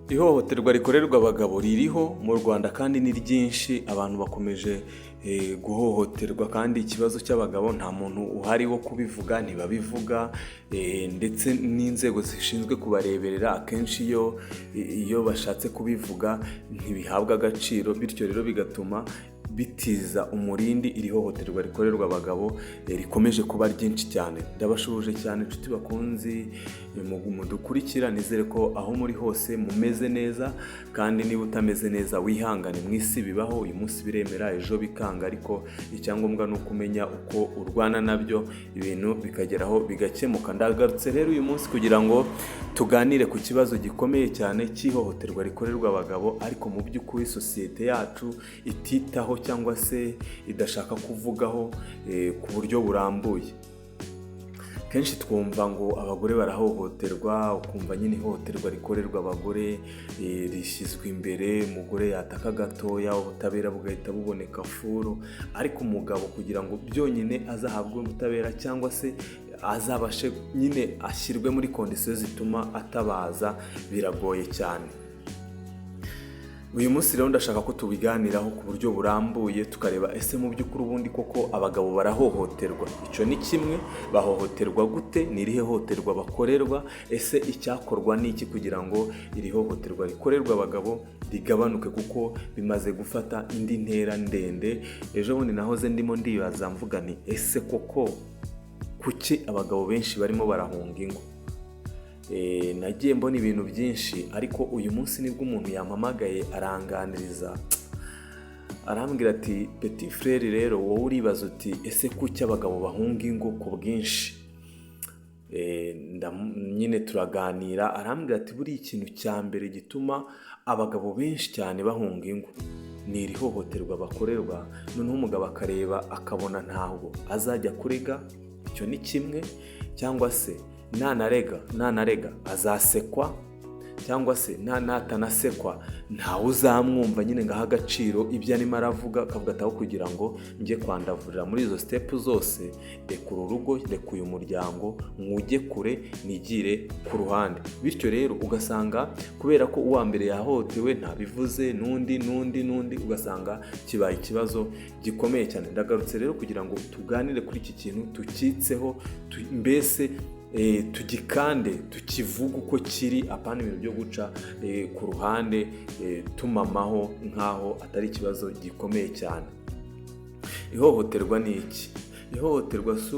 Ihohoterwa rikorerwa abagabo ririho mu Rwanda kandi ni ryinshi. Abantu bakomeje guhohoterwa kandi ikibazo cy'abagabo nta muntu uhari wo kubivuga, ntibabivuga, ndetse n'inzego zishinzwe kubareberera akenshi iyo bashatse kubivuga ntibihabwa agaciro, bityo rero bigatuma bitiza umurindi iri hohoterwa rikorerwa abagabo rikomeje kuba ryinshi cyane. Ndabashuje cyane inshuti bakunzi mudukurikira, nizere ko aho muri hose mumeze neza, kandi niba utameze neza wihangane, mu isi bibaho, uyu munsi biremera ejo bikanga, ariko icyangombwa ni ukumenya uko urwana nabyo ibintu bikageraho bigakemuka. Ndagarutse rero uyu munsi kugira ngo tuganire ku kibazo gikomeye cyane cy'ihohoterwa rikorerwa abagabo, ariko mu by'ukuri sosiyete yacu ititaho cyangwa se idashaka kuvugaho ku buryo burambuye. Kenshi twumva ngo abagore barahohoterwa, ukumva nyine ihohoterwa rikorerwa abagore rishyizwe imbere, umugore yataka gatoya ubutabera bugahita buboneka furu, ariko umugabo kugira ngo byonyine azahabwe ubutabera cyangwa se azabashe nyine ashyirwe muri kondisiyo zituma atabaza biragoye cyane. Uyu munsi rero ndashaka ko tubiganiraho ku buryo burambuye, tukareba ese mu by'ukuri ubundi koko abagabo barahohoterwa. Icyo ni kimwe, bahohoterwa gute, ni irihe hohoterwa bakorerwa, ese icyakorwa ni iki kugira ngo iri hohoterwa rikorerwa abagabo rigabanuke, kuko bimaze gufata indi ntera ndende. Ejo bundi nahoze ndimo ndibaza mvuga nti ese koko kuki abagabo benshi barimo barahunga ingo? Nagiye mbona ibintu byinshi, ariko uyu munsi nibwo umuntu yampamagaye aranganiriza, arambwira ati petit frere, rero wowe uribaza uti ese kuki abagabo bahunga ingo ku bwinshi? Nyine turaganira, arambwira ati buriya ikintu cya mbere gituma abagabo benshi cyane bahunga ingo ni iri hohoterwa bakorerwa. Noneho umugabo akareba akabona ntabwo azajya kurega, icyo ni kimwe, cyangwa se nanarega azasekwa, cyangwa se natanasekwa ntawe uzamwumva nyine ngaha agaciro ibyo arimo aravuga, akavuga ataho kugira ngo njye kwandavurira muri izo step zose, reka uru rugo, reka uyu muryango mwujye kure, nigire ku ruhande. Bityo rero ugasanga kubera ko uwa mbere yahohotewe ntabivuze, n'undi ugasanga kibaye ikibazo gikomeye cyane. Ndagarutse rero kugira ngo tuganire kuri iki kintu, tukitseho, mbese tugikande, tukivuga uko kiri, apana ibintu byo guca ku ruhande tumamaho nkaho atari ikibazo gikomeye cyane. Ihohoterwa ni iki? Ihohoterwa si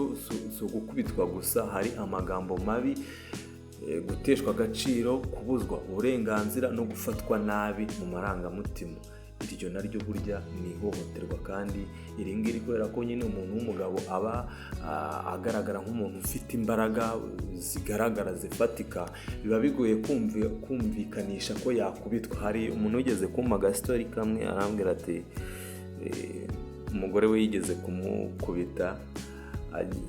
ugukubitwa gusa, hari amagambo mabi, guteshwa agaciro, kubuzwa uburenganzira no gufatwa nabi mu marangamutima. Iryo naryo burya ni ihohoterwa, kandi iri ngiri kubera ko nyine umuntu w'umugabo aba agaragara nk'umuntu ufite imbaraga zigaragara zifatika, biba bigoye kumvikanisha ko yakubitwa. Hari umuntu wigeze kumpa agastori kamwe, arambwira ati umugore we yigeze kumukubita,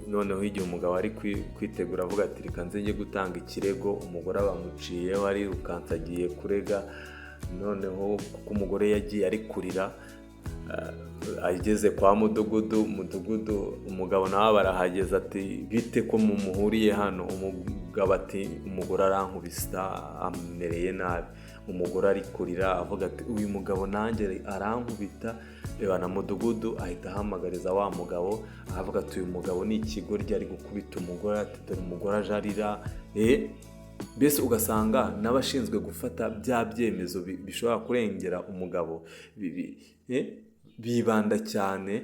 noneho igihe umugabo ari kwitegura avuga ati reka nze njye gutanga ikirego, umugore bamuciyeho arirukansa agiye kurega. Noneho kuko umugore yagiye ari kurira, ageze kwa mudugudu, umugabo nawe barahageze ati bite ko mumuhuriye hano? Umugabo ati umugore arankubisa, amereye nabi. Umugore ari kurira avuga ati uyu mugabo nanjye arankubita. Reba na mudugudu ahita ahamagariza wa mugabo, avuga ati uyu mugabo ni ikigoryi ari gukubita umugore, ati dore umugore aje arira. Mbese ugasanga n'abashinzwe gufata bya byemezo bishobora kurengera umugabo bibanda cyane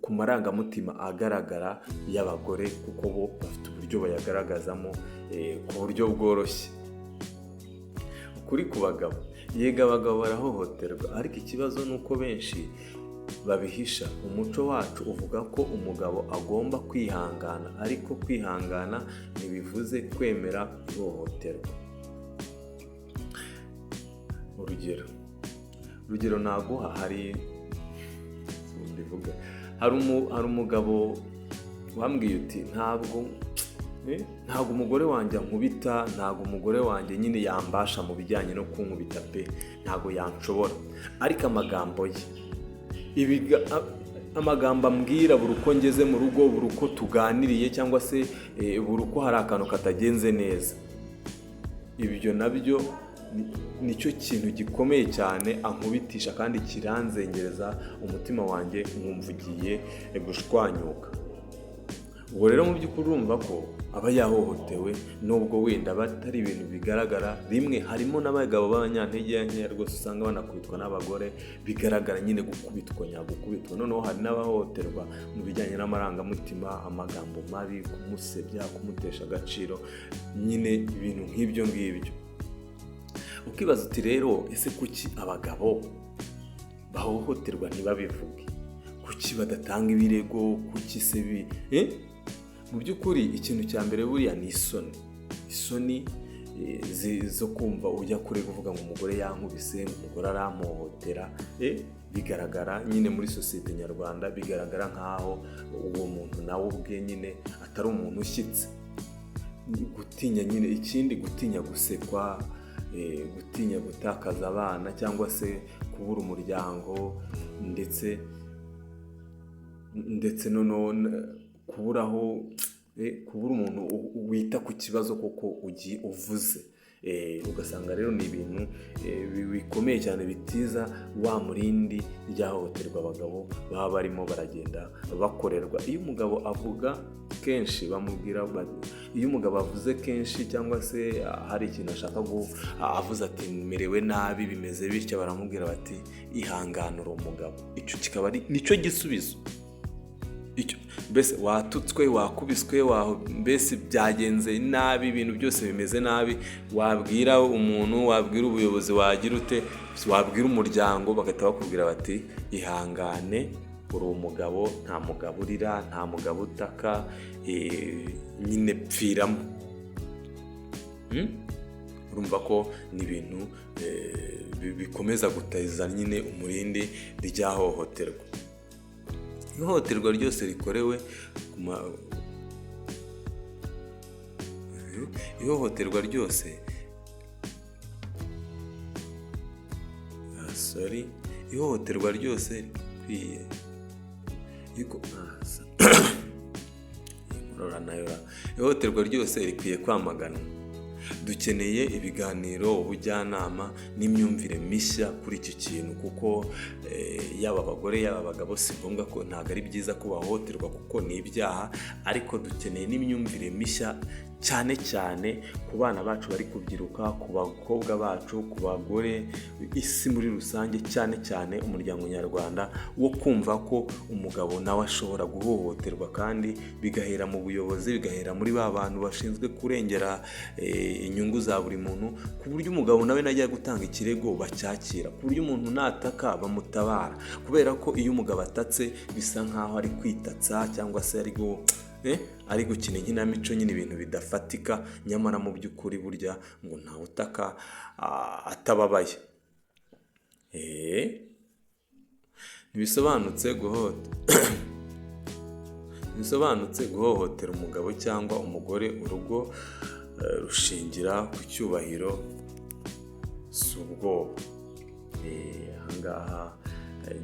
ku marangamutima agaragara y'abagore, kuko bo bafite uburyo bayagaragazamo ku buryo bworoshye. Kuri ku bagabo, yega abagabo barahohoterwa, ariko ikibazo ni uko benshi babihisha. Umuco wacu uvuga ko umugabo agomba kwihangana, ariko kwihangana ntibivuze kwemera ihohoterwa. Urugero naguha, hari umugabo wambwiye uti ntabwo umugore wanjye ankubita, ntabwo umugore wanjye nyine yambasha mu bijyanye no kunkubita pe, ntabwo yanshobora, ariko amagambo ye, amagambo ambwira buri uko ngeze mu rugo, buri uko tuganiriye, cyangwa se buri uko hari akantu katagenze neza, ibyo nabyo nicyo kintu gikomeye cyane ankubitisha kandi kiranzengereza umutima wanjye nkumva ugiye gushwanyuka. ubwo rero mu by'ukuri urumva ko aba yahohotewe nubwo wenda batari ibintu bigaragara. Rimwe harimo n'abagabo b'abanyantege nkeya rwose usanga banakubitwa n'abagore bigaragara nyine gukubitwa nyagukubitwa. Noneho hari n'abahohoterwa mu bijyanye n'amarangamutima, amagambo mabi, kumusebya, kumutesha agaciro, nyine ibintu nk'ibyo ngibyo. Ukibaza uti rero ese kuki abagabo bahohoterwa ntibabivuge? Kuki badatanga ibirego? Kuki se mu by'ukuri ikintu cya mbere buriya ni isoni zo kumva ujya kure kuvuga ngo umugore yankubise, umugore aramuhohotera. Bigaragara nyine muri sosiyete nyarwanda, bigaragara nk'aho uwo muntu nawe ubwe nyine atari umuntu ushyitse. Gutinya nyine, ikindi gutinya gusekwa, gutinya gutakaza abana cyangwa se kubura umuryango, ndetse noneho kubura umuntu wita ku kibazo kuko ugiye uvuze. Ugasanga rero ni ibintu bikomeye cyane bitiza wa murindi ryahohoterwa abagabo baba barimo baragenda bakorerwa. Iyo umugabo avuga kenshi bamubwira, iyo umugabo avuze kenshi cyangwa se hari ikintu ashaka avuze ati merewe nabi bimeze bityo, baramubwira bati ihanganura umugabo. Icyo kikaba nicyo gisubizo. Mbese watutswe, wakubiswe, mbese byagenze nabi, ibintu byose bimeze nabi, wabwira umuntu, wabwira ubuyobozi, wagira ute, wabwira umuryango, bagahita bakubwira bati ihangane, uri umugabo, nta mugabo urira, nta mugabo utaka, nyine pfiramo. Urumva ko ni ibintu bikomeza guteza nyine umurindi ryahohoterwa. Ihohoterwa ryose rikorewe ihohoterwa ryose ihohoterwa ryose rikwiye ihohoterwa ryose rikwiye kwamaganwa. Dukeneye ibiganiro, ubujyanama n'imyumvire mishya kuri iki kintu, kuko yaba abagore yaba abagabo si ngombwa ko, ntabwo ari byiza ko bahohoterwa kuko ni ibyaha, ariko dukeneye n'imyumvire mishya cyane cyane ku bana bacu bari kubyiruka, ku bakobwa bacu, ku bagore, isi muri rusange, cyane cyane umuryango nyarwanda, wo kumva ko umugabo nawe ashobora guhohoterwa, kandi bigahera mu buyobozi, bigahera muri ba bantu bashinzwe kurengera inyungu za buri muntu, ku buryo umugabo nawe najya gutanga ikirego bacyakira, ku buryo umuntu nataka bamutabara. Kubera ko iyo umugabo atatse bisa nkaho ari kwitatsa cyangwa se ari gukina inkinamico, nyine ibintu bidafatika, nyamara mu by'ukuri burya ngo ntawe utaka atababaye. Ntibisobanutse guhohotera umugabo cyangwa umugore. Urugo rushingira ku cyubahiro, si ubwoba. Ahangaha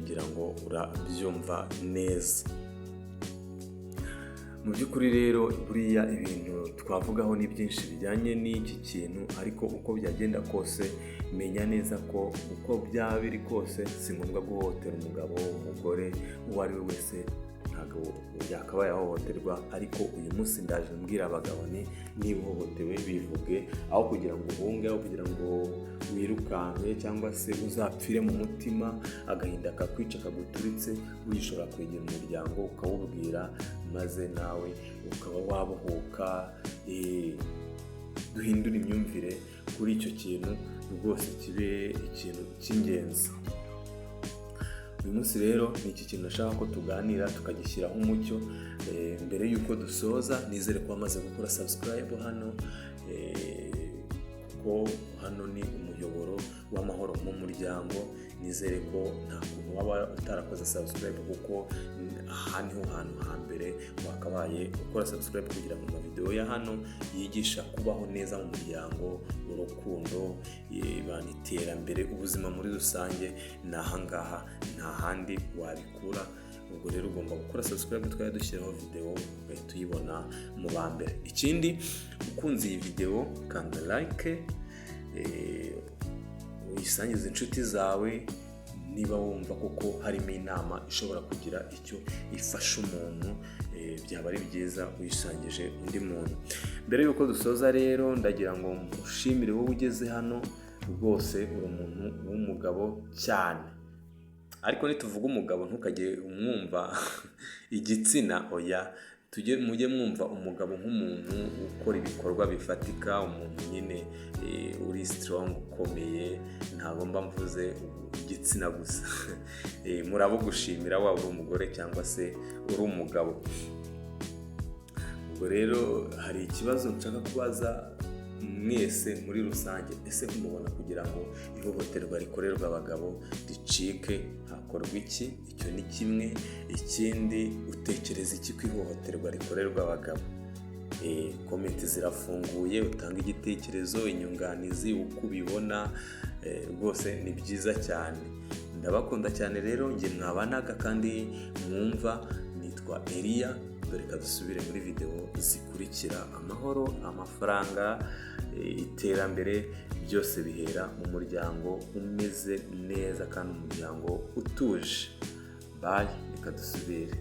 ngira ngo urabyumva neza. Mu by'ukuri rero buriya ibintu twavugaho ni byinshi bijyanye n'iki kintu, ariko uko byagenda kose menya neza ko uko byaba biri kose si ngombwa guhohotera umugabo, umugore, uwo ari we wese ntabwo yakabaye ahohoterwa. Ariko uyu munsi ndaje mbwira abagabo niba uhohotewe bivuge, aho kugira ngo uhunge, aho kugira ngo wirukanke cyangwa se uzapfire mu mutima, agahinda kakwica kaguturitse, wishobora kwegera umuryango ukawubwira, maze nawe ukaba wabohoka. Duhindura imyumvire kuri icyo kintu rwose kibe ikintu cy'ingenzi. Uyu munsi rero ni iki kintu nashaka ko tuganira tukagishyiraho umucyo. Mbere y'uko dusoza, nizere ko wamaze gukora subscribe hano, kuko hano ni umuyoboro w'amahoro mu muryango. Nizere ko nta kuntu waba utarakoze subscribe, kuko aha niho hantu hambere wakabaye ukora subscribe kugira ngo amavideo ya hano yigisha kubaho neza mu muryango, urukundo, iterambere, ubuzima muri rusange, ni ahangaha, nta handi wabikura. Ubwo rero ugomba gukora subscribe, twari dushyiraho video ugahita uyibona mu bambere. Ikindi, ukunze iyi video kanda like, uyisangize inshuti zawe niba wumva koko harimo inama ishobora kugira icyo ifasha umuntu, byaba ari byiza uyisangije undi muntu. Mbere y'uko dusoza rero ndagira ngo mushimire wowe ugeze hano, rwose uri umuntu w'umugabo cyane. Ariko nituvuga umugabo ntukajye umwumva igitsina, oya, mujye mwumva umugabo nk'umuntu ukora ibikorwa bifatika, umuntu nyine uri strong, ukomeye, ntabwo mba mvuze igitsina gusa. Murabugushimira waba uri umugore cyangwa se uri umugabo. Ubwo rero hari ikibazo nshaka kubaza mwese muri rusange, ese mubona kugira ngo ihohoterwa rikorerwa abagabo ricike hakorwa iki? Icyo ni kimwe. Ikindi, utekereza iki ku ihohoterwa rikorerwa abagabo? Komenti zirafunguye, utanga igitekerezo, inyunganizi, uko ubibona. Rwose ni byiza cyane. Ndabakunda cyane rero, njye mwabanaga kandi mwumva, nitwa Elia. Reka dusubire muri video zikurikira. Amahoro, amafaranga, iterambere, byose bihera mu muryango umeze neza kandi umuryango utuje. Bye, reka dusubire.